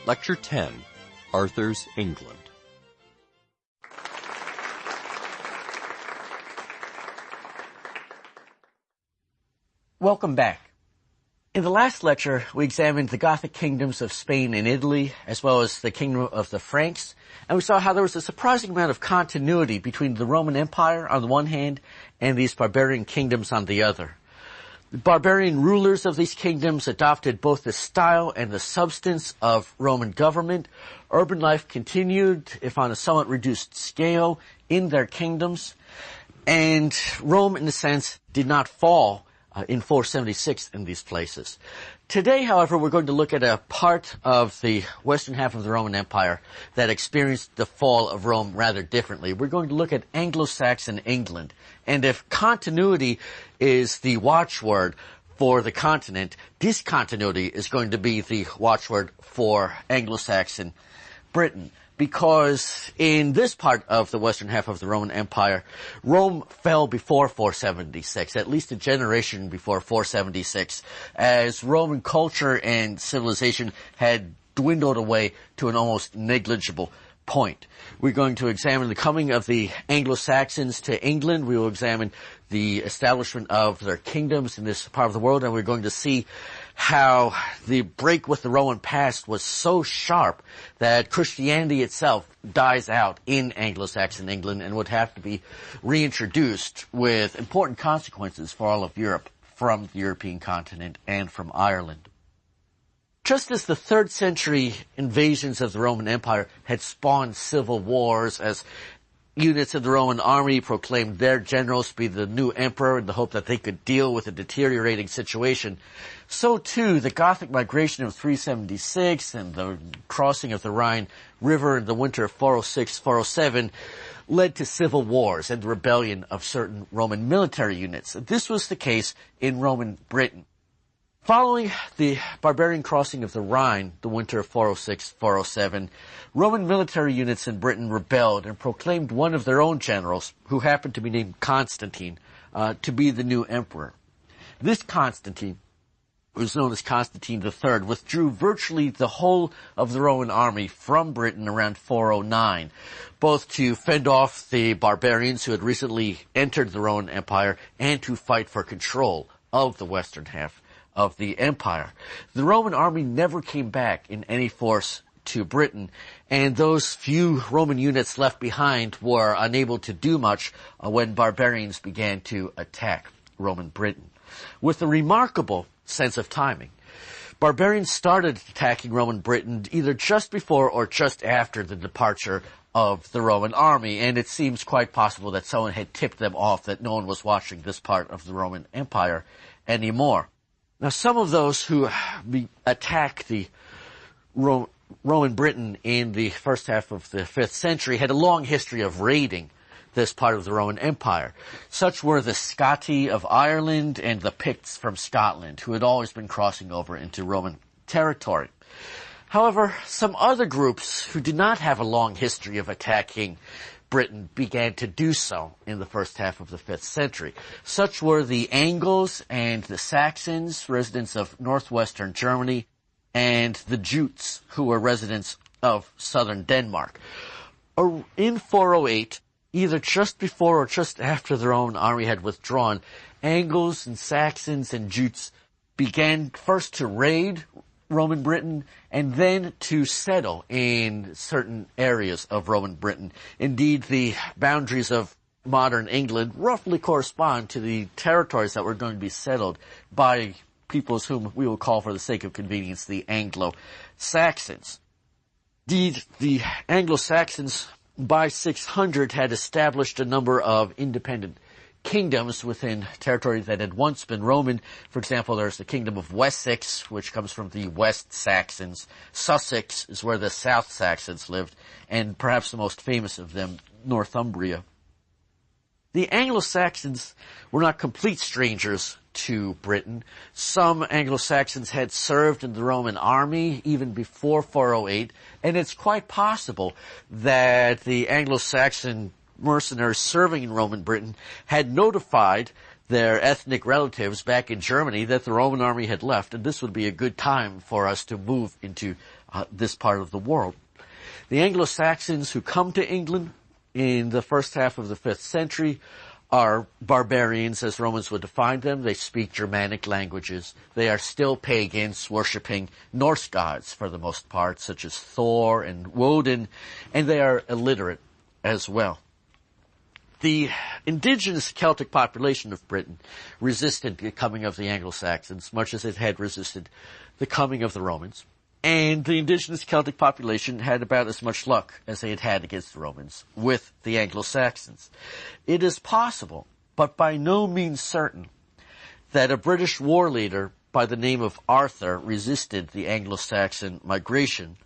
Lecture 10, Arthur's England. Welcome back. In the last lecture, we examined the Gothic kingdoms of Spain and Italy, as well as the kingdom of the Franks, and we saw how there was a surprising amount of continuity between the Roman Empire on the one hand and these barbarian kingdoms on the other. The barbarian rulers of these kingdoms adopted both the style and the substance of Roman government. Urban life continued, if on a somewhat reduced scale, in their kingdoms, and Rome, in a sense, did not fall in 476 in these places. Today, however, we're going to look at a part of the western half of the Roman Empire that experienced the fall of Rome rather differently. We're going to look at Anglo-Saxon England. And if continuity is the watchword for the continent, discontinuity is going to be the watchword for Anglo-Saxon Britain. Because in this part of the western half of the Roman Empire, Rome fell before 476, at least a generation before 476, as Roman culture and civilization had dwindled away to an almost negligible point. We're going to examine the coming of the Anglo-Saxons to England. We will examine the establishment of their kingdoms in this part of the world, and we're going to see how the break with the Roman past was so sharp that Christianity itself dies out in Anglo-Saxon England and would have to be reintroduced with important consequences for all of Europe from the European continent and from Ireland. Just as the 3rd century invasions of the Roman Empire had spawned civil wars as units of the Roman army proclaimed their generals to be the new emperor in the hope that they could deal with a deteriorating situation, so too the Gothic migration of 376 and the crossing of the Rhine River in the winter of 406-407 led to civil wars and the rebellion of certain Roman military units. This was the case in Roman Britain. Following the barbarian crossing of the Rhine, the winter of 406-407, Roman military units in Britain rebelled and proclaimed one of their own generals, who happened to be named Constantine, to be the new emperor. This Constantine, who was known as Constantine III, withdrew virtually the whole of the Roman army from Britain around 409, both to fend off the barbarians who had recently entered the Roman Empire and to fight for control of the western half of the empire. The Roman army never came back in any force to Britain, and those few Roman units left behind were unable to do much when barbarians began to attack Roman Britain. With a remarkable sense of timing, barbarians started attacking Roman Britain either just before or just after the departure of the Roman army, and it seems quite possible that someone had tipped them off that no one was watching this part of the Roman Empire anymore. Now, some of those who attacked the Roman Britain in the first half of the 5th century had a long history of raiding this part of the Roman Empire. Such were the Scotti of Ireland and the Picts from Scotland, who had always been crossing over into Roman territory. However, some other groups who did not have a long history of attacking Britain began to do so in the first half of the 5th century. Such were the Angles and the Saxons, residents of northwestern Germany, and the Jutes, who were residents of southern Denmark. In 408, either just before or just after the Roman army had withdrawn, Angles and Saxons and Jutes began first to raid Roman Britain and then to settle in certain areas of Roman Britain. Indeed, the boundaries of modern England roughly correspond to the territories that were going to be settled by peoples whom we will call, for the sake of convenience, the Anglo-Saxons. Indeed, the Anglo-Saxons by 600 had established a number of independent kingdoms within territory that had once been Roman. For example, there's the kingdom of Wessex, which comes from the West Saxons. Sussex is where the South Saxons lived, and perhaps the most famous of them, Northumbria. The Anglo-Saxons were not complete strangers to Britain. Some Anglo-Saxons had served in the Roman army even before 408, and it's quite possible that the Anglo-Saxon mercenaries serving in Roman Britain had notified their ethnic relatives back in Germany that the Roman army had left, and this would be a good time for us to move into this part of the world. The Anglo-Saxons who come to England in the first half of the 5th century are barbarians, as Romans would define them. They speak Germanic languages. They are still pagans, worshipping Norse gods for the most part, such as Thor and Woden, and they are illiterate as well. The indigenous Celtic population of Britain resisted the coming of the Anglo-Saxons, much as it had resisted the coming of the Romans. And the indigenous Celtic population had about as much luck as they had had against the Romans with the Anglo-Saxons. It is possible, but by no means certain, that a British war leader by the name of Arthur resisted the Anglo-Saxon migration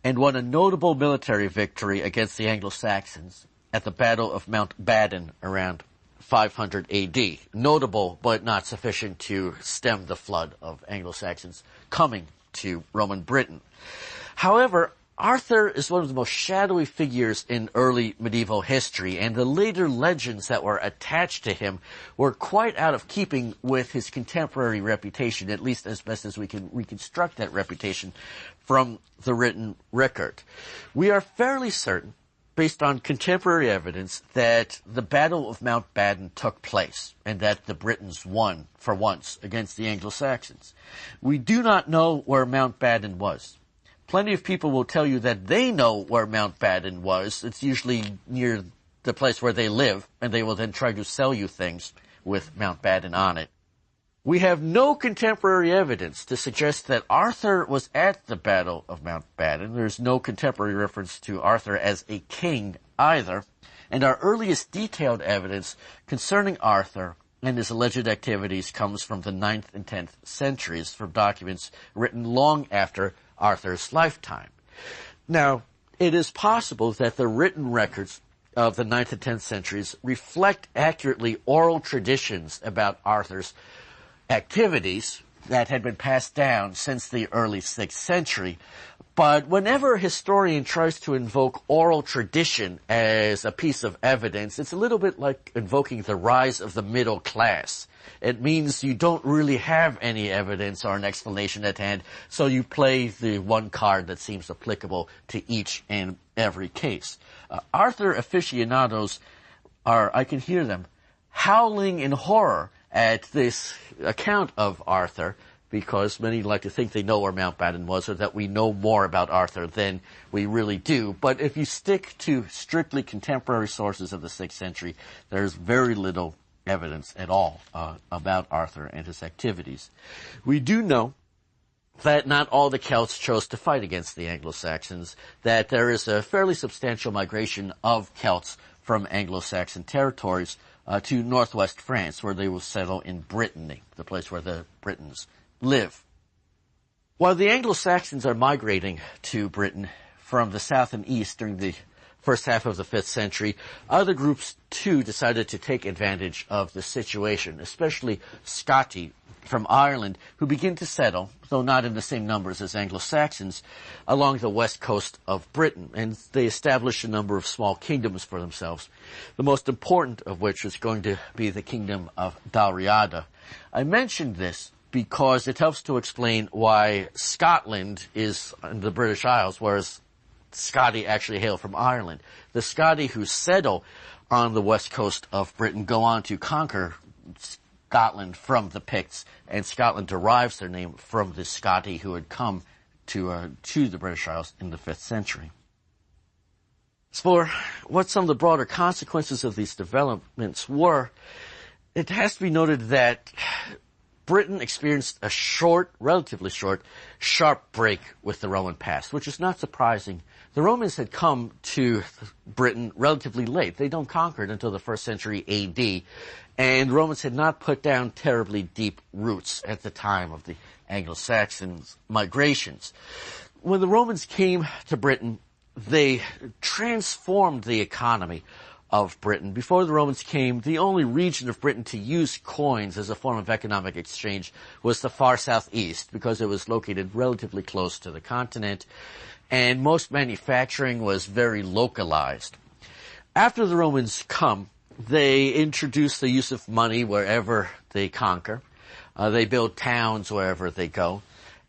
and won a notable military victory against the Anglo-Saxons at the Battle of Mount Badon around 500 AD. Notable, but not sufficient to stem the flood of Anglo-Saxons coming to Roman Britain. However, Arthur is one of the most shadowy figures in early medieval history, and the later legends that were attached to him were quite out of keeping with his contemporary reputation, at least as best as we can reconstruct that reputation from the written record. We are fairly certain, based on contemporary evidence, that the Battle of Mount Badon took place and that the Britons won for once against the Anglo-Saxons. We do not know where Mount Badon was. Plenty of people will tell you that they know where Mount Badon was. It's usually near the place where they live, and they will then try to sell you things with Mount Badon on it. We have no contemporary evidence to suggest that Arthur was at the Battle of Mount Badon. There's no contemporary reference to Arthur as a king either. And our earliest detailed evidence concerning Arthur and his alleged activities comes from the 9th and 10th centuries, from documents written long after Arthur's lifetime. Now, it is possible that the written records of the 9th and 10th centuries reflect accurately oral traditions about Arthur's activities that had been passed down since the early 6th century. But whenever a historian tries to invoke oral tradition as a piece of evidence, it's a little bit like invoking the rise of the middle class. It means you don't really have any evidence or an explanation at hand, so you play the one card that seems applicable to each and every case. Arthur aficionados I can hear them howling in horror at this account of Arthur, because many like to think they know where Mount Badon was, or that we know more about Arthur than we really do. But if you stick to strictly contemporary sources of the 6th century, there's very little evidence at all about Arthur and his activities. We do know that not all the Celts chose to fight against the Anglo-Saxons, that there is a fairly substantial migration of Celts from Anglo-Saxon territories to northwest France, where they will settle in Brittany, the place where the Britons live. While the Anglo-Saxons are migrating to Britain from the south and east during the first half of the 5th century, other groups too decided to take advantage of the situation, especially Scoti from Ireland, who begin to settle, though not in the same numbers as Anglo-Saxons, along the west coast of Britain, and they established a number of small kingdoms for themselves, the most important of which is going to be the kingdom of Dalriada. I mentioned this because it helps to explain why Scotland is in the British Isles, whereas Scoti actually hail from Ireland. The Scoti who settle on the west coast of Britain go on to conquer Scotland from the Picts, and Scotland derives their name from the Scoti who had come to the British Isles in the 5th century. As for what some of the broader consequences of these developments were, it has to be noted that Britain experienced a relatively short, sharp break with the Roman past, which is not surprising. The Romans had come to Britain relatively late. They don't conquer it until the 1st century AD, and Romans had not put down terribly deep roots at the time of the Anglo-Saxon migrations. When the Romans came to Britain, they transformed the economy of Britain. Before the Romans came, the only region of Britain to use coins as a form of economic exchange was the far southeast, because it was located relatively close to the continent, and most manufacturing was very localized. After the Romans come, they introduce the use of money wherever they conquer. They build towns wherever they go.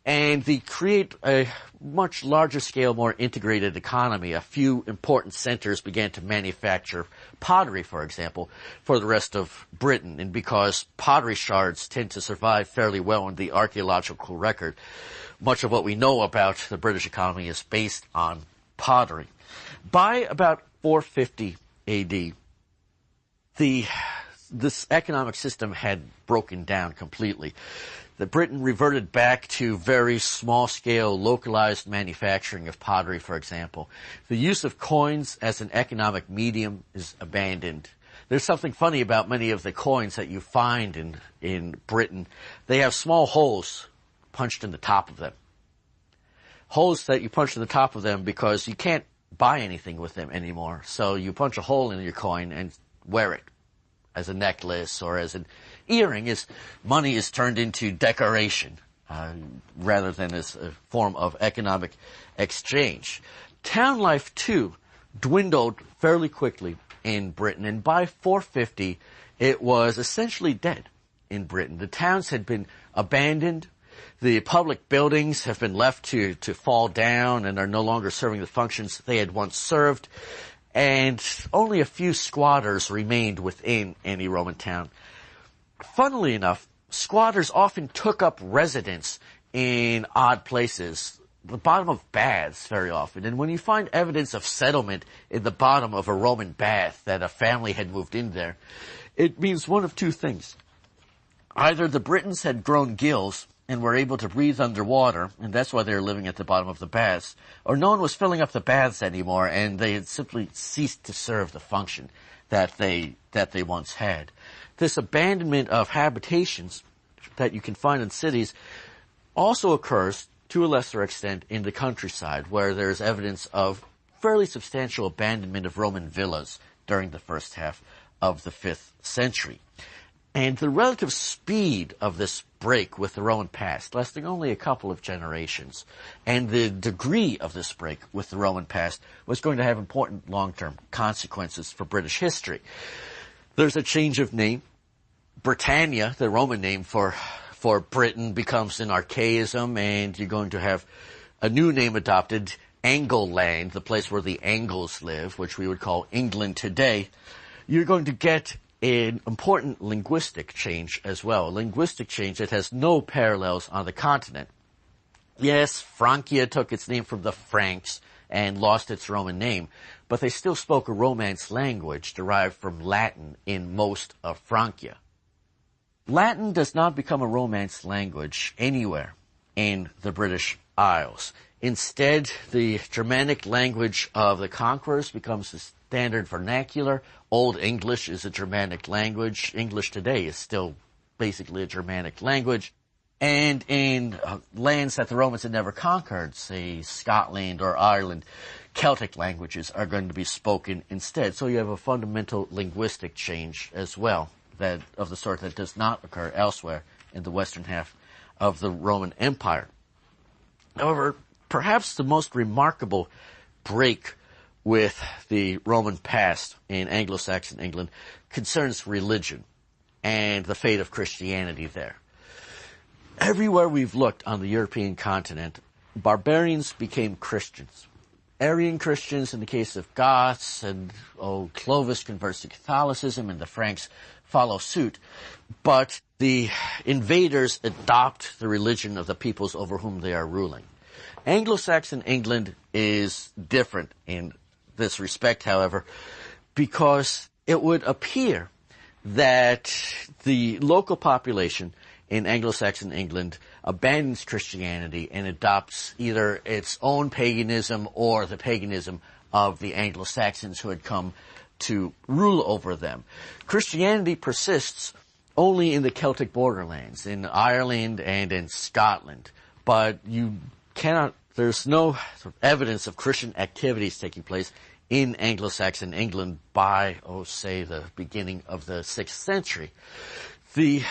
And they create a much larger scale, more integrated economy. A few important centers began to manufacture pottery, for example, for the rest of Britain. And because pottery shards tend to survive fairly well in the archaeological record, much of what we know about the British economy is based on pottery. By about 450 AD, this economic system had broken down completely. That Britain reverted back to very small-scale, localized manufacturing of pottery, for example. The use of coins as an economic medium is abandoned. There's something funny about many of the coins that you find in Britain. They have small holes punched in the top of them. Holes that you punch in the top of them because you can't buy anything with them anymore. So you punch a hole in your coin and wear it as a necklace or as an earring. Money is turned into decoration rather than as a form of economic exchange. Town life, too, dwindled fairly quickly in Britain, and by 450, it was essentially dead in Britain. The towns had been abandoned. The public buildings have been left to fall down and are no longer serving the functions they had once served. And only a few squatters remained within any Roman town. Funnily enough, squatters often took up residence in odd places, the bottom of baths very often. And when you find evidence of settlement in the bottom of a Roman bath that a family had moved in there, it means one of two things. Either the Britons had grown gills and were able to breathe underwater, and that's why they were living at the bottom of the baths, or no one was filling up the baths anymore, and they had simply ceased to serve the function that they once had. This abandonment of habitations that you can find in cities also occurs, to a lesser extent, in the countryside, where there's evidence of fairly substantial abandonment of Roman villas during the first half of the 5th century. And the relative speed of this break with the Roman past, lasting only a couple of generations, and the degree of this break with the Roman past was going to have important long-term consequences for British history. There's a change of name. Britannia, the Roman name for Britain, becomes an archaism, and you're going to have a new name adopted, Angleland, the place where the Angles live, which we would call England today. You're going to get an important linguistic change as well, a linguistic change that has no parallels on the continent. Yes, Francia took its name from the Franks and lost its Roman name, but they still spoke a Romance language derived from Latin in most of Francia. Latin does not become a Romance language anywhere in the British Isles. Instead, the Germanic language of the conquerors becomes the standard vernacular. Old English is a Germanic language. English today is still basically a Germanic language. And in lands that the Romans had never conquered, say Scotland or Ireland, Celtic languages are going to be spoken instead. So you have a fundamental linguistic change as well, that of the sort that does not occur elsewhere in the western half of the Roman Empire. However, perhaps the most remarkable break with the Roman past in Anglo-Saxon England concerns religion and the fate of Christianity there. Everywhere we've looked on the European continent, barbarians became Christians. Arian Christians in the case of Goths, and Clovis converts to Catholicism, and the Franks follow suit. But the invaders adopt the religion of the peoples over whom they are ruling. Anglo-Saxon England is different in this respect, however, because it would appear that the local population in Anglo-Saxon England abandons Christianity and adopts either its own paganism or the paganism of the Anglo-Saxons who had come to rule over them. Christianity persists only in the Celtic borderlands, in Ireland and in Scotland, but there's no sort of evidence of Christian activities taking place in Anglo-Saxon England by, say, the beginning of the 6th century. The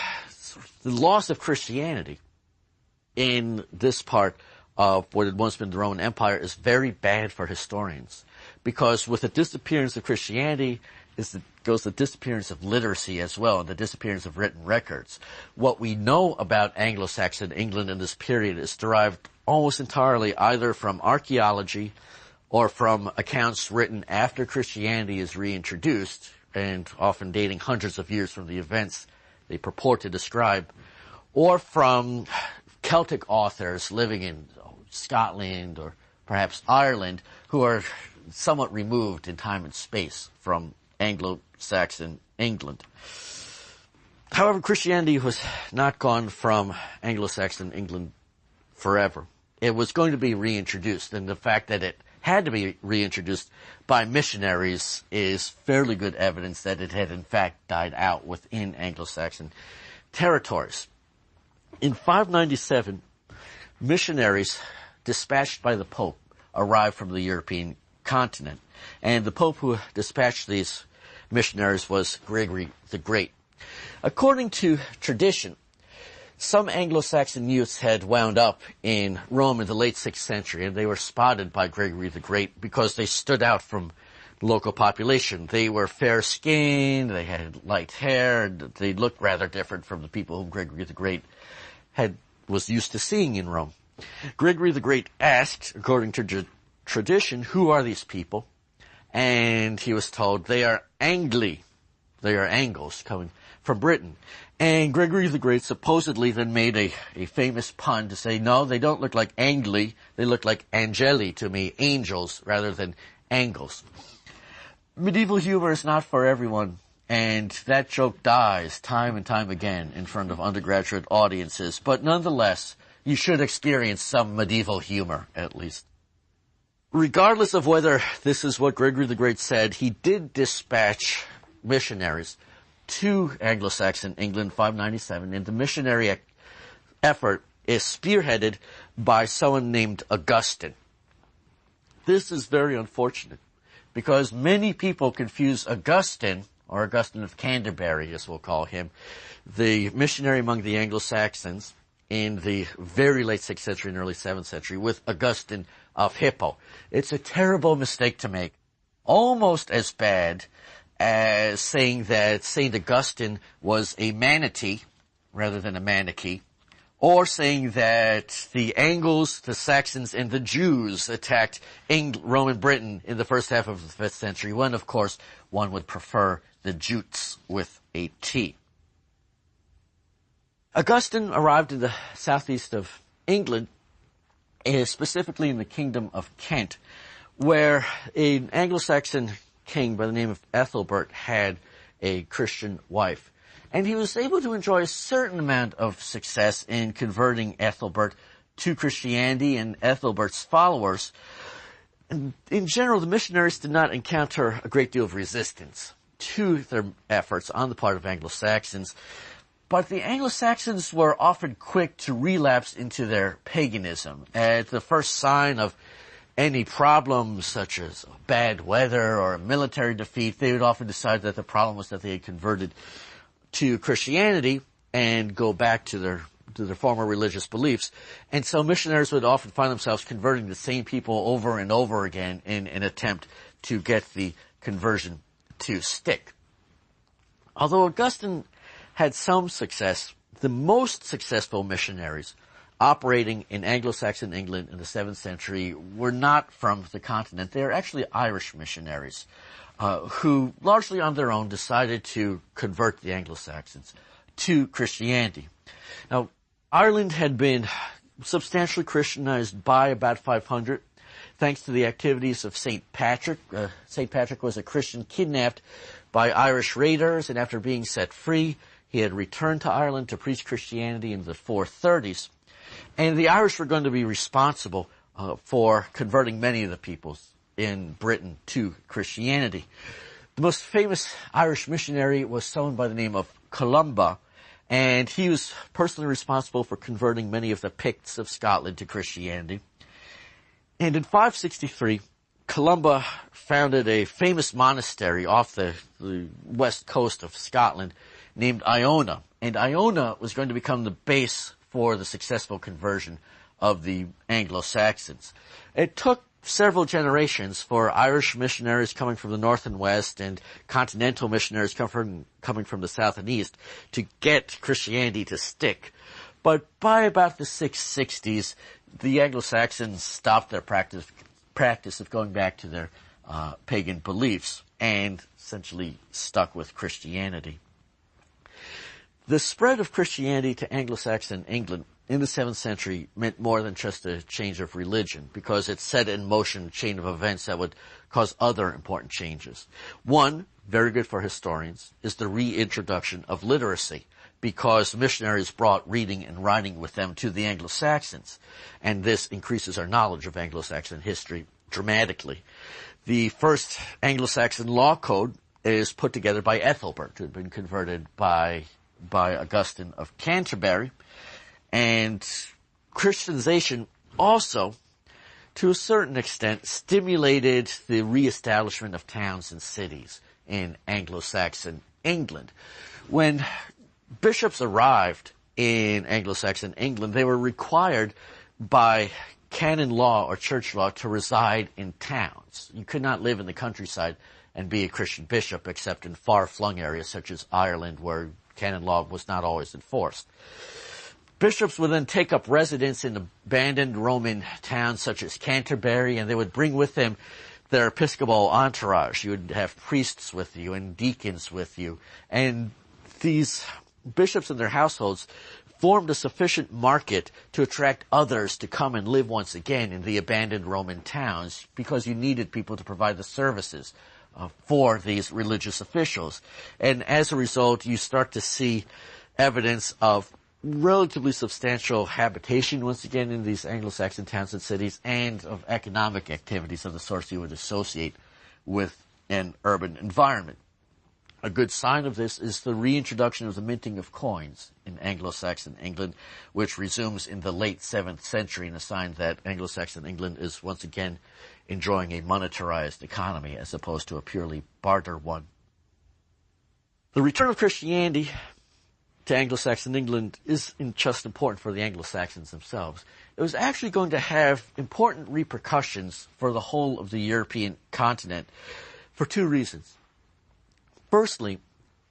loss of Christianity in this part of what had once been the Roman Empire is very bad for historians, because with the disappearance of Christianity goes the disappearance of literacy as well, and the disappearance of written records. What we know about Anglo-Saxon England in this period is derived almost entirely either from archaeology or from accounts written after Christianity is reintroduced, and often dating hundreds of years from the events they purport to describe, or from Celtic authors living in Scotland or perhaps Ireland who are somewhat removed in time and space from Anglo-Saxon England. However, Christianity was not gone from Anglo-Saxon England forever. It was going to be reintroduced, and the fact that it had to be reintroduced by missionaries is fairly good evidence that it had in fact died out within Anglo-Saxon territories. In 597, missionaries dispatched by the Pope arrived from the European continent, and the Pope who dispatched these missionaries was Gregory the Great. According to tradition, some Anglo-Saxon youths had wound up in Rome in the late 6th century, and they were spotted by Gregory the Great because they stood out from the local population. They were fair-skinned, they had light hair, and they looked rather different from the people whom Gregory the Great was used to seeing in Rome. Gregory the Great asked, according to tradition, who are these people? And he was told they are Angli. They are Angles coming from Britain. And Gregory the Great supposedly then made a famous pun to say, no, they don't look like Angli, they look like Angeli to me, angels, rather than Angles. Medieval humor is not for everyone, and that joke dies time and time again in front of undergraduate audiences, but nonetheless, you should experience some medieval humor, at least. Regardless of whether this is what Gregory the Great said, he did dispatch missionaries to Anglo-Saxon England 597, and the missionary effort is spearheaded by someone named Augustine. This is very unfortunate because many people confuse Augustine, or Augustine of Canterbury as we'll call him, the missionary among the Anglo-Saxons in the very late 6th century and early 7th century, with Augustine of Hippo. It's a terrible mistake to make, almost as bad as saying that St. Augustine was a manatee rather than a manakee, or saying that the Angles, the Saxons, and the Jews attacked Roman Britain in the first half of the 5th century, when, of course, one would prefer the Jutes with a T. Augustine arrived in the southeast of England, specifically in the Kingdom of Kent, where an Anglo-Saxon king by the name of Ethelbert had a Christian wife. And he was able to enjoy a certain amount of success in converting Ethelbert to Christianity and Ethelbert's followers. And in general, the missionaries did not encounter a great deal of resistance to their efforts on the part of Anglo-Saxons. But the Anglo-Saxons were often quick to relapse into their paganism. At the first sign of any problems such as bad weather or a military defeat, they would often decide that the problem was that they had converted to Christianity and go back to their former religious beliefs. And so missionaries would often find themselves converting the same people over and over again in an attempt to get the conversion to stick. Although Augustine had some success, the most successful missionaries operating in Anglo-Saxon England in the 7th century were not from the continent. They are actually Irish missionaries who, largely on their own, decided to convert the Anglo-Saxons to Christianity. Now, Ireland had been substantially Christianized by about 500, thanks to the activities of St. Patrick. St. Patrick was a Christian kidnapped by Irish raiders, and after being set free, he had returned to Ireland to preach Christianity in the 430s. And the Irish were going to be responsible for converting many of the peoples in Britain to Christianity. The most famous Irish missionary was someone by the name of Columba, and he was personally responsible for converting many of the Picts of Scotland to Christianity. And in 563, Columba founded a famous monastery off the west coast of Scotland named Iona. And Iona was going to become the base for the successful conversion of the Anglo-Saxons. It took several generations for Irish missionaries coming from the north and west and continental missionaries coming from the south and east to get Christianity to stick. But by about the 660s, the Anglo-Saxons stopped their practice of going back to their pagan beliefs and essentially stuck with Christianity. The spread of Christianity to Anglo-Saxon England in the 7th century meant more than just a change of religion, because it set in motion a chain of events that would cause other important changes. One, very good for historians, is the reintroduction of literacy, because missionaries brought reading and writing with them to the Anglo-Saxons, and this increases our knowledge of Anglo-Saxon history dramatically. The first Anglo-Saxon law code is put together by Ethelbert, who had been converted by Augustine of Canterbury, and Christianization also, to a certain extent, stimulated the reestablishment of towns and cities in Anglo-Saxon England. When bishops arrived in Anglo-Saxon England, they were required by canon law or church law to reside in towns. You could not live in the countryside and be a Christian bishop except in far-flung areas such as Ireland, where canon law was not always enforced. Bishops would then take up residence in abandoned Roman towns such as Canterbury, and they would bring with them their episcopal entourage. You would have priests with you and deacons with you, and these bishops and their households formed a sufficient market to attract others to come and live once again in the abandoned Roman towns, because you needed people to provide the services for these religious officials. And as a result, you start to see evidence of relatively substantial habitation once again in these Anglo-Saxon towns and cities, and of economic activities of the sorts you would associate with an urban environment. A good sign of this is the reintroduction of the minting of coins in Anglo-Saxon England, which resumes in the late 7th century, and a sign that Anglo-Saxon England is once again enjoying a monetarized economy as opposed to a purely barter one. The return of Christianity to Anglo-Saxon England isn't just important for the Anglo-Saxons themselves. It was actually going to have important repercussions for the whole of the European continent for two reasons. Firstly,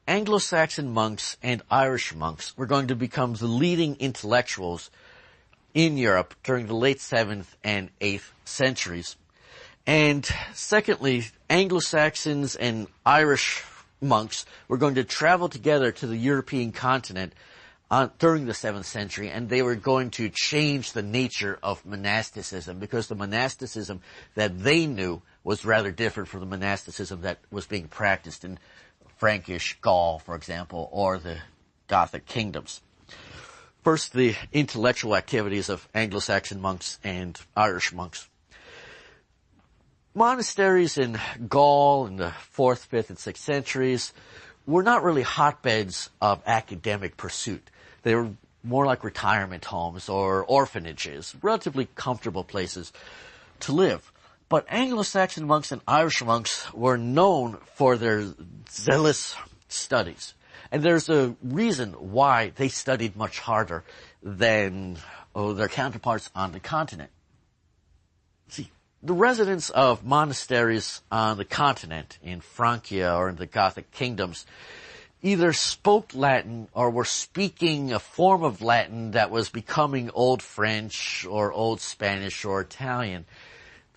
Anglo-Saxon monks and Irish monks were going to become the leading intellectuals in Europe during the late 7th and 8th centuries. And secondly, Anglo-Saxons and Irish monks were going to travel together to the European continent during the 7th century, and they were going to change the nature of monasticism, because the monasticism that they knew was rather different from the monasticism that was being practiced in Frankish Gaul, for example, or the Gothic kingdoms. First, the intellectual activities of Anglo-Saxon monks and Irish monks. Monasteries in Gaul in the 4th, 5th, and 6th centuries were not really hotbeds of academic pursuit. They were more like retirement homes or orphanages, relatively comfortable places to live. But Anglo-Saxon monks and Irish monks were known for their zealous studies. And there's a reason why they studied much harder than their counterparts on the continent. See, the residents of monasteries on the continent, in Francia or in the Gothic kingdoms, either spoke Latin or were speaking a form of Latin that was becoming Old French or Old Spanish or Italian.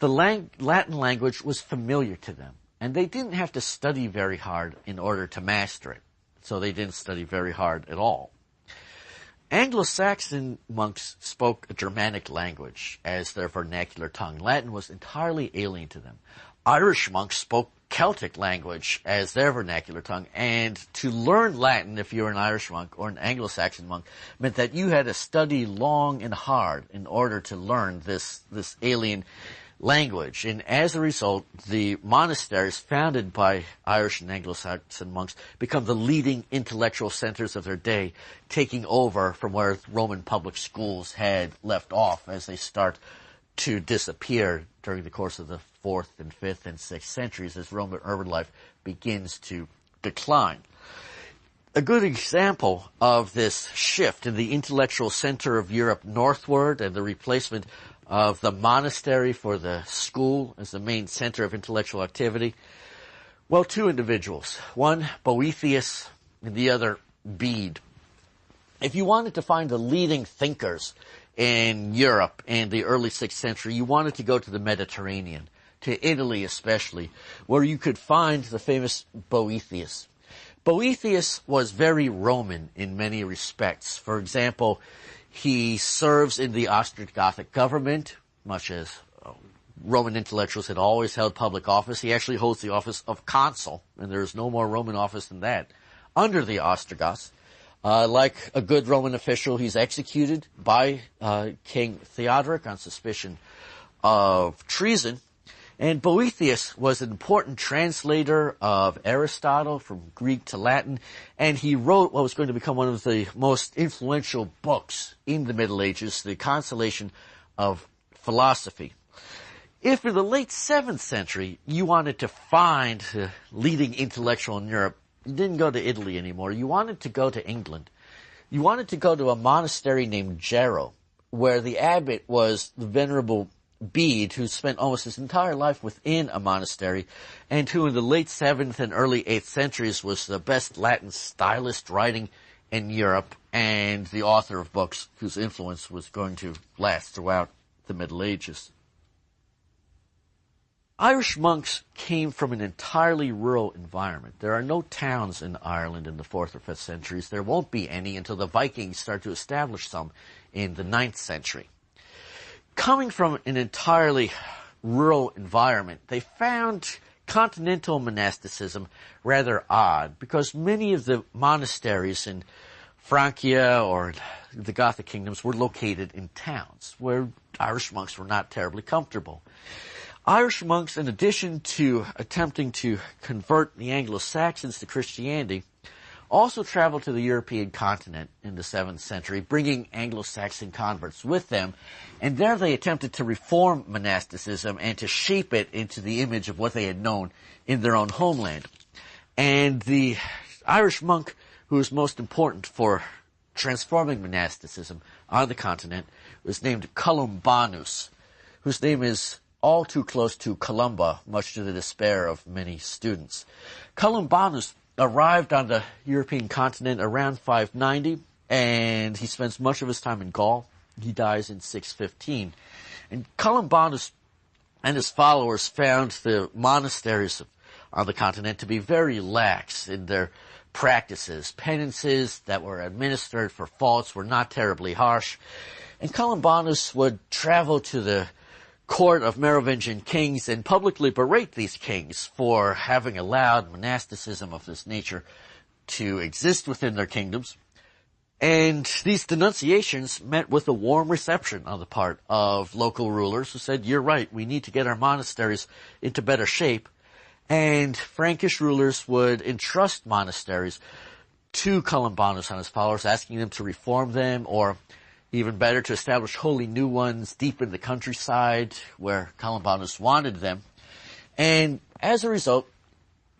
The Latin language was familiar to them, and they didn't have to study very hard in order to master it. So they didn't study very hard at all. Anglo-Saxon monks spoke a Germanic language as their vernacular tongue. Latin was entirely alien to them. Irish monks spoke Celtic language as their vernacular tongue, and to learn Latin if you were an Irish monk or an Anglo-Saxon monk meant that you had to study long and hard in order to learn this alien language. And as a result, the monasteries founded by Irish and Anglo-Saxon monks become the leading intellectual centers of their day, taking over from where Roman public schools had left off as they start to disappear during the course of the 4th and 5th and 6th centuries as Roman urban life begins to decline. A good example of this shift in the intellectual center of Europe northward and the replacement of the monastery for the school as the main center of intellectual activity? Well, two individuals. One, Boethius, and the other, Bede. If you wanted to find the leading thinkers in Europe in the early 6th century, you wanted to go to the Mediterranean, to Italy especially, where you could find the famous Boethius. Boethius was very Roman in many respects. For example, he serves in the Ostrogothic government, much as Roman intellectuals had always held public office. He actually holds the office of consul, and there is no more Roman office than that, under the Ostrogoths. Like a good Roman official, he's executed by King Theodoric on suspicion of treason. And Boethius was an important translator of Aristotle from Greek to Latin, and he wrote what was going to become one of the most influential books in the Middle Ages, The Consolation of Philosophy. If in the late 7th century you wanted to find a leading intellectual in Europe, you didn't go to Italy anymore. You wanted to go to England. You wanted to go to a monastery named Jarrow, where the abbot was the venerable Bede, who spent almost his entire life within a monastery, and who in the late 7th and early 8th centuries was the best Latin stylist writing in Europe, and the author of books whose influence was going to last throughout the Middle Ages. Irish monks came from an entirely rural environment. There are no towns in Ireland in the 4th or 5th centuries. There won't be any until the Vikings start to establish some in the 9th century. Coming from an entirely rural environment, they found continental monasticism rather odd, because many of the monasteries in Francia or the Gothic kingdoms were located in towns where Irish monks were not terribly comfortable. Irish monks, in addition to attempting to convert the Anglo-Saxons to Christianity, also traveled to the European continent in the 7th century, bringing Anglo-Saxon converts with them, and there they attempted to reform monasticism and to shape it into the image of what they had known in their own homeland. And the Irish monk who was most important for transforming monasticism on the continent was named Columbanus, whose name is all too close to Columba, much to the despair of many students. Columbanus arrived on the European continent around 590, and he spends much of his time in Gaul. He dies in 615. And Columbanus and his followers found the monasteries on the continent to be very lax in their practices. Penances that were administered for faults were not terribly harsh. And Columbanus would travel to the court of Merovingian kings and publicly berate these kings for having allowed monasticism of this nature to exist within their kingdoms. And these denunciations met with a warm reception on the part of local rulers who said, you're right, we need to get our monasteries into better shape. And Frankish rulers would entrust monasteries to Columbanus and his followers, asking them to reform them, or even better, to establish wholly new ones deep in the countryside where Columbanus wanted them. And as a result,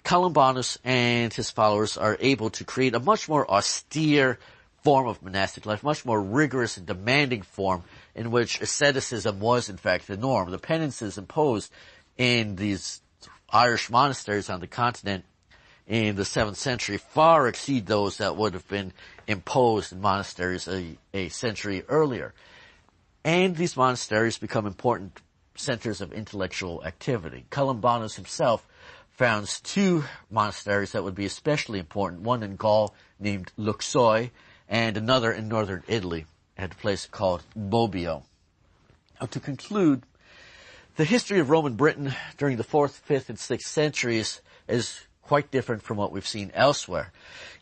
Columbanus and his followers are able to create a much more austere form of monastic life, much more rigorous and demanding form in which asceticism was in fact the norm. The penances imposed in these Irish monasteries on the continent in the 7th century far exceed those that would have been imposed in monasteries a century earlier. And these monasteries become important centers of intellectual activity. Columbanus himself founds two monasteries that would be especially important, one in Gaul named Luxoi, and another in northern Italy at a place called Bobbio. Now, to conclude, the history of Roman Britain during the 4th, 5th, and 6th centuries is quite different from what we've seen elsewhere.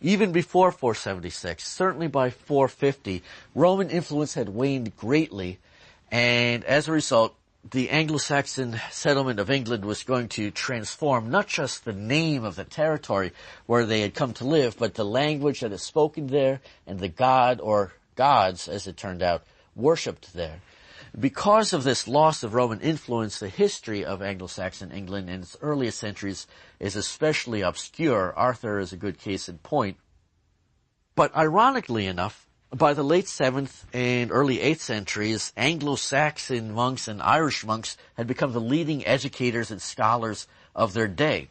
Even before 476, certainly by 450, Roman influence had waned greatly, and as a result, the Anglo-Saxon settlement of England was going to transform not just the name of the territory where they had come to live, but the language that is spoken there and the god, or gods, as it turned out, worshipped there. Because of this loss of Roman influence, the history of Anglo-Saxon England in its earliest centuries is especially obscure. Arthur is a good case in point. But ironically enough, By the late 7th and early 8th centuries, Anglo-Saxon monks and Irish monks had become the leading educators and scholars of their day.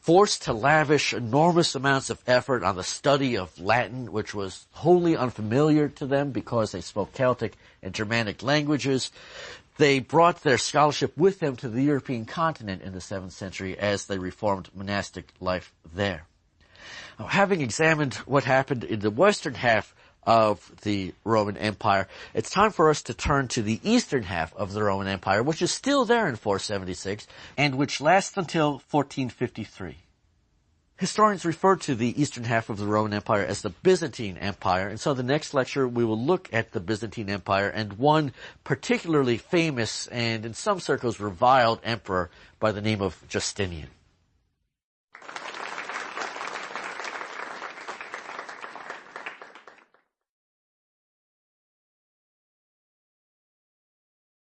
Forced to lavish enormous amounts of effort on the study of Latin, which was wholly unfamiliar to them because they spoke Celtic and Germanic languages, they brought their scholarship with them to the European continent in the 7th century as they reformed monastic life there. Now, having examined what happened in the western half of the Roman Empire, it's time for us to turn to the eastern half of the Roman Empire, which is still there in 476 and which lasts until 1453. Historians refer to the eastern half of the Roman Empire as the Byzantine Empire, and so the next lecture we will look at the Byzantine Empire and one particularly famous and in some circles reviled emperor by the name of Justinian.